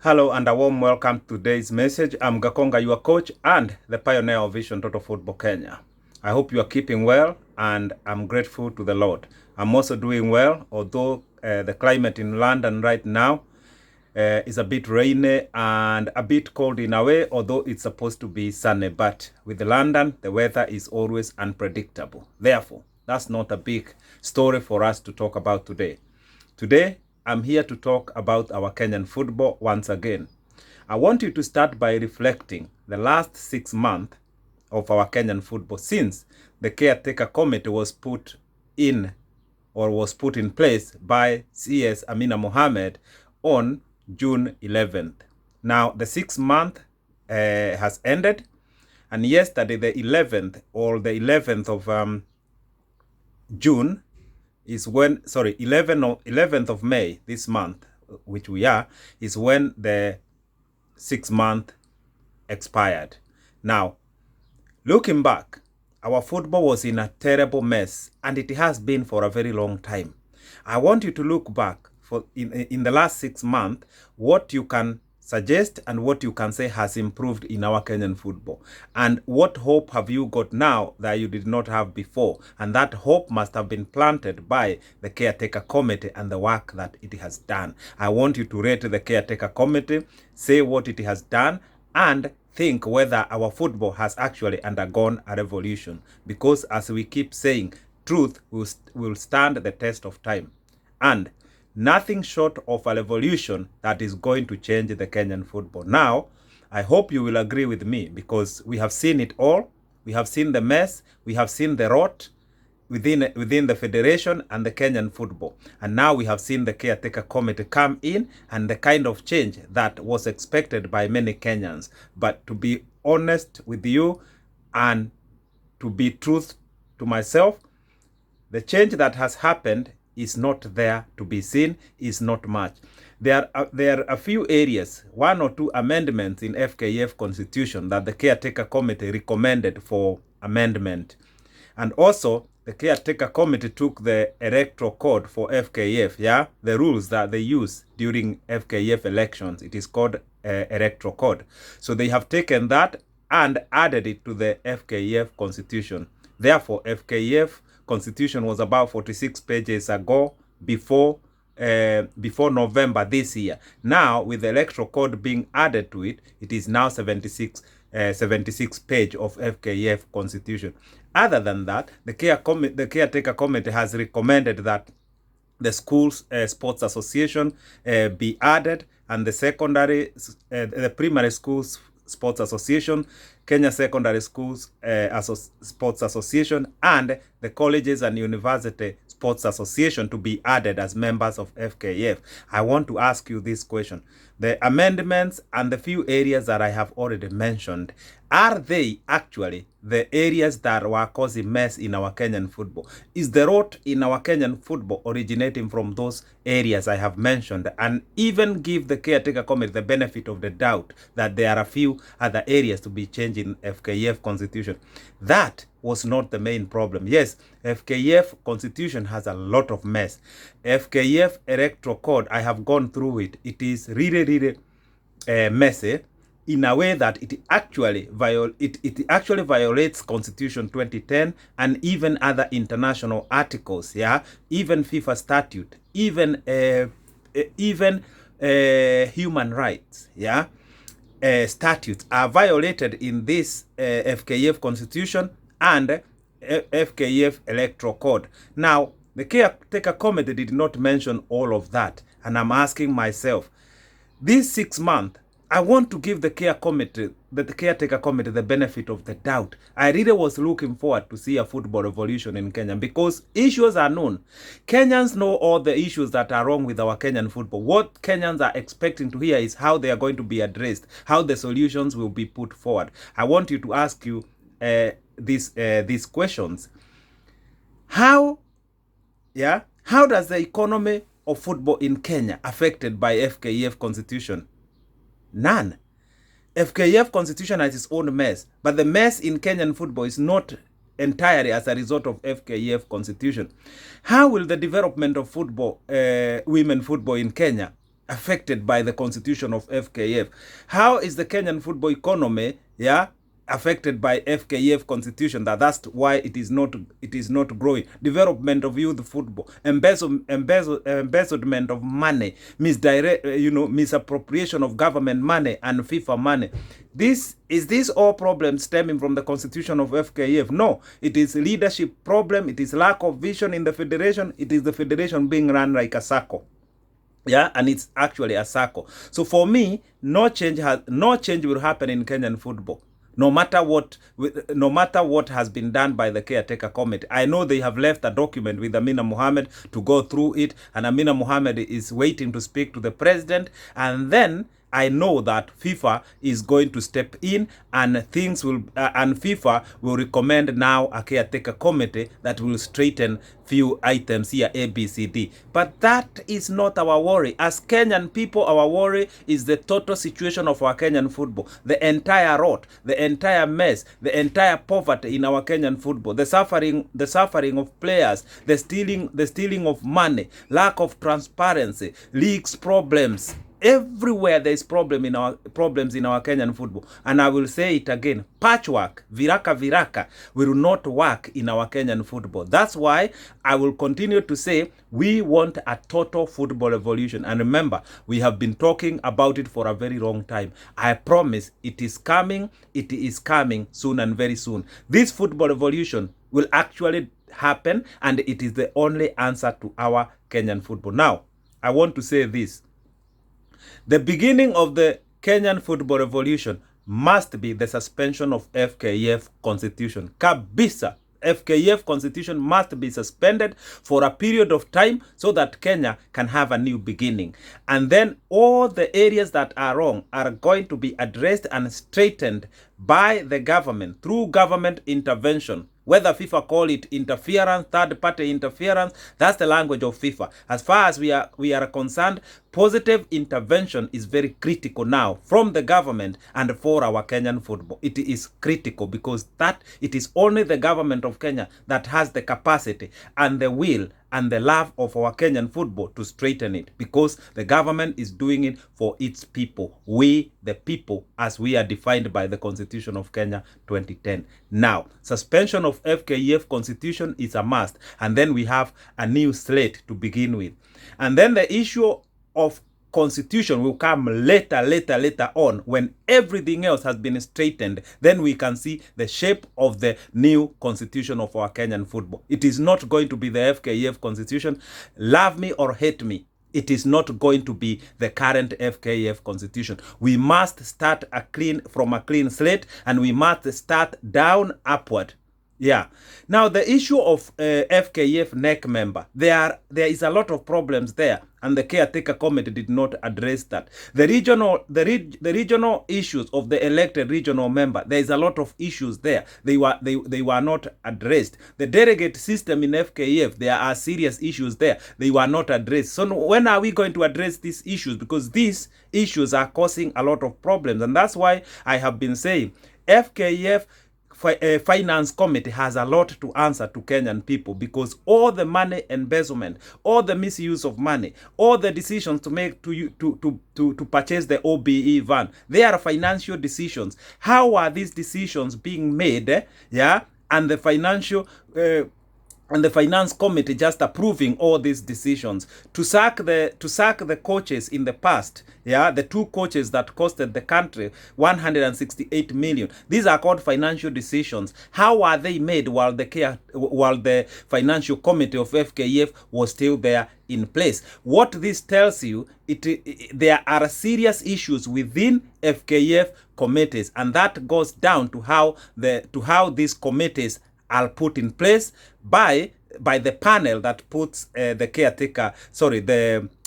Hello and a warm welcome to today's message. I'm Gakonga, your coach and the pioneer of Vision Total Football Kenya. I hope you are keeping well and I'm grateful to the Lord. I'm also doing well, although the climate in London right now is a bit rainy and a bit cold in a way, although it's supposed to be sunny. But with London, the weather is always unpredictable. Therefore, that's not a big story for us to talk about today. Today, I'm here to talk about our Kenyan football once again. I want you to start by reflecting the last 6 months of our Kenyan football since the caretaker committee was put in place by CS Amina Mohammed on June 11th. Now, the 6 month has ended, and yesterday, the 11th of June, is when, 11th of May this month, which we are, is when the 6 month expired. Now, looking back, our football was in a terrible mess, and it has been for a very long time. I want you to look back for in the last 6 months, what you can suggest and what you can say has improved in our Kenyan football. And what hope have you got now that you did not have before? And that hope must have been planted by the caretaker committee and the work that it has done. I want you to rate the caretaker committee, say what it has done, and think whether our football has actually undergone a revolution. Because as we keep saying, truth will stand the test of time. And nothing short of a revolution that is going to change the Kenyan football. Now, I hope you will agree with me because we have seen it all. We have seen the mess. We have seen the rot within the federation and the Kenyan football. And now we have seen the caretaker committee come in and the kind of change that was expected by many Kenyans. But to be honest with you and to be truth to myself, the change that has happened is not there to be seen, is not much. There are a few areas, 1 or 2 amendments in FKF constitution that the caretaker committee recommended for amendment. And also, the caretaker committee took the electoral code for FKF, the rules that they use during FKF elections. It is called electoral code. So they have taken that and added it to the FKF constitution. Therefore, FKF constitution was about 46 pages ago before November this year. Now, with the electoral code being added to it, it is now 76 page of FKF constitution. Other than that, the caretaker committee has recommended that the schools sports association be added, and the primary schools sports association, Kenya Secondary Schools Sports Association, and the colleges and university sports association to be added as members of FKF. I want to ask you this question. The amendments and the few areas that I have already mentioned, are they actually the areas that were causing mess in our Kenyan football? Is the rot in our Kenyan football originating from those areas I have mentioned? And even give the caretaker committee the benefit of the doubt that there are a few other areas to be changed in FKF constitution. That was not the main problem. Yes, FKF constitution has a lot of mess. FKF electoral code, I have gone through it. It is really messy in a way that it actually violates Constitution 2010 and even other international articles, even FIFA statute, even human rights, statutes are violated in this FKF constitution and FKF electoral code. Now, the caretaker committee did not mention all of that, and I'm asking myself, these 6 months, I want to give the caretaker committee the benefit of the doubt. I really was looking forward to see a football revolution in Kenya because issues are known. Kenyans know all the issues that are wrong with our Kenyan football. What Kenyans are expecting to hear is how they are going to be addressed, how the solutions will be put forward. I want you to ask you these questions. How does the economy of football in Kenya affected by FKF constitution? None. FKF constitution has its own mess, but the mess in Kenyan football is not entirely as a result of FKF constitution. How will the development of football, women football in Kenya, affected by the constitution of FKF. How is the Kenyan football economy, affected by FKF constitution? That's why it is not growing. Development of youth football, embezzlement of money, misappropriation of government money and FIFA money. Is this all problems stemming from the constitution of FKF? No, it is leadership problem. It is lack of vision in the federation. It is the federation being run like a circle. Yeah, and it's actually a circle. So for me, no change will happen in Kenyan football. No matter what has been done by the caretaker committee. I know they have left a document with Amina Mohamed to go through it, and Amina Mohamed is waiting to speak to the president, and then I know that FIFA is going to step in, and FIFA will recommend now a caretaker committee that will straighten few items here, A, B, C, D. But that is not our worry. As Kenyan people, our worry is the total situation of our Kenyan football. The entire rot, the entire mess, the entire poverty in our Kenyan football, the suffering of players, the stealing of money, lack of transparency, leagues problems. Everywhere there is problems in our Kenyan football. And I will say it again, patchwork, viraka will not work in our Kenyan football. That's why I will continue to say we want a total football revolution. And remember, we have been talking about it for a very long time. I promise it is coming soon and very soon. This football revolution will actually happen, and it is the only answer to our Kenyan football. Now, I want to say this. The beginning of the Kenyan football revolution must be the suspension of FKF constitution. Kabisa. FKF constitution must be suspended for a period of time so that Kenya can have a new beginning. And then all the areas that are wrong are going to be addressed and straightened by the government through government intervention. Whether FIFA call it interference, third-party interference, that's the language of FIFA. As far as we are concerned, positive intervention is very critical now from the government and for our Kenyan football. It is critical because it is only the government of Kenya that has the capacity and the will and the love of our Kenyan football to straighten it, because the government is doing it for its people. We, the people, as we are defined by the Constitution of Kenya 2010. Now, suspension of FKF constitution is a must, and then we have a new slate to begin with. And then the issue of constitution will come later on, when everything else has been straightened. Then we can see the shape of the new constitution of our Kenyan football. It is not going to be the FKF constitution. Love me or hate me, it is not going to be the current FKF constitution. We must start from a clean slate, and we must start down upward. Yeah. Now, the issue of FKF NEC member, there is a lot of problems there, and the caretaker committee did not address that. The regional issues of the elected regional member, there is a lot of issues there. They were not addressed. The delegate system in FKF, there are serious issues there. They were not addressed. So when are we going to address these issues? Because these issues are causing a lot of problems, and that's why I have been saying FKF Finance Committee has a lot to answer to Kenyan people, because all the money embezzlement, all the misuse of money, all the decisions to make to purchase the OBE van, they are financial decisions. How are these decisions being made? And the finance committee just approving all these decisions to sack the coaches in the past. The two coaches that costed the country 168 million. These are called financial decisions. How are they made while the financial committee of FKF was still there in place? What this tells you, there are serious issues within FKF committees, and that goes down to how these committees are put in place by the panel that puts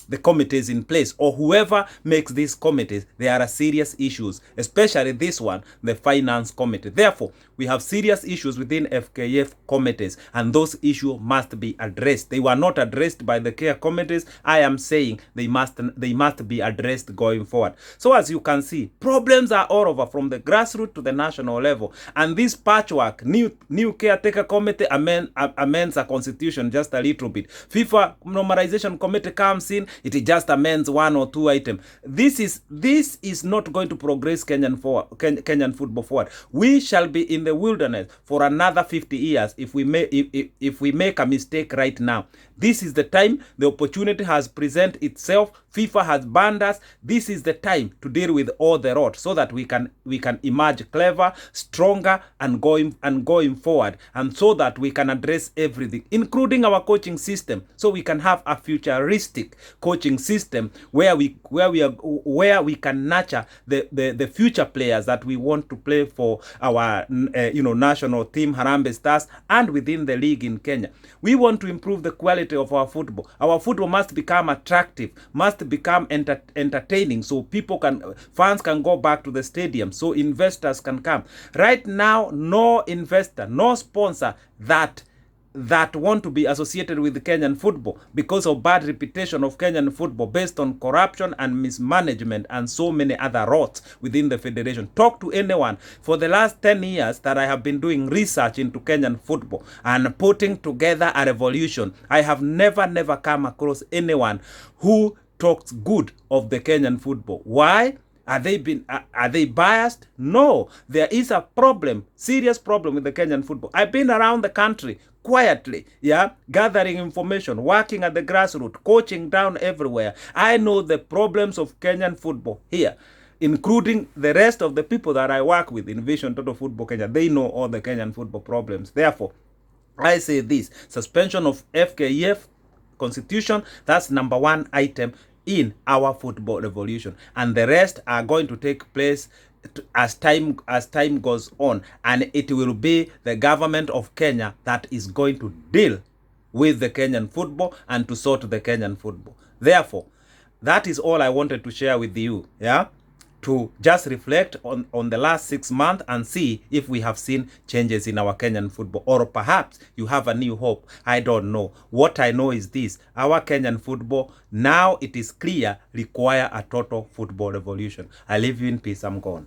the committees in place, or whoever makes these committees. There are serious issues, especially this one, the finance committee. Therefore, we have serious issues within FKF committees, and those issues must be addressed. They were not addressed by the care committees. I am saying they must be addressed going forward. So as you can see, problems are all over, from the grassroots to the national level. And this patchwork, new caretaker committee amends a constitution just a little bit. FIFA normalization committee comes in, It just amends 1 or 2 items. This is not going to progress Kenyan football forward. We shall be in the wilderness for another 50 years if we make a mistake right now. This is the time. The opportunity has presented itself. FIFA has banned us. This is the time to deal with all the rot so that we can emerge clever, stronger, and going forward, and so that we can address everything, including our coaching system, so we can have a futuristic coaching system where we can nurture the future players that we want to play for our national team, Harambee Stars, and within the league in Kenya. We want to improve the quality of our football. Our football must become attractive, must become entertaining, so fans can go back to the stadium, so investors can come. Right now, no investor, no sponsor that want to be associated with the Kenyan football because of bad reputation of Kenyan football based on corruption and mismanagement and so many other rots within the federation. Talk to anyone. For the last 10 years that I have been doing research into Kenyan football and putting together a revolution, I have never come across anyone who talks good of the Kenyan football. Why? Are they biased? No. There is a problem, serious problem with the Kenyan football. I've been around the country quietly, gathering information, working at the grassroots, coaching down everywhere. I know the problems of Kenyan football here, including the rest of the people that I work with in Vision Total Football Kenya. They know all the Kenyan football problems. Therefore, I say this: suspension of FKF constitution, that's number 1 item in our football revolution, and the rest are going to take place as time goes on, and it will be the government of Kenya that is going to deal with the Kenyan football and to sort the Kenyan football. Therefore, that is all I wanted to share with you, to just reflect on the last 6 months and see if we have seen changes in our Kenyan football, or perhaps you have a new hope. I don't know. What I know is this: our Kenyan football, now it is clear, require a total football revolution. I leave you in peace. I'm gone.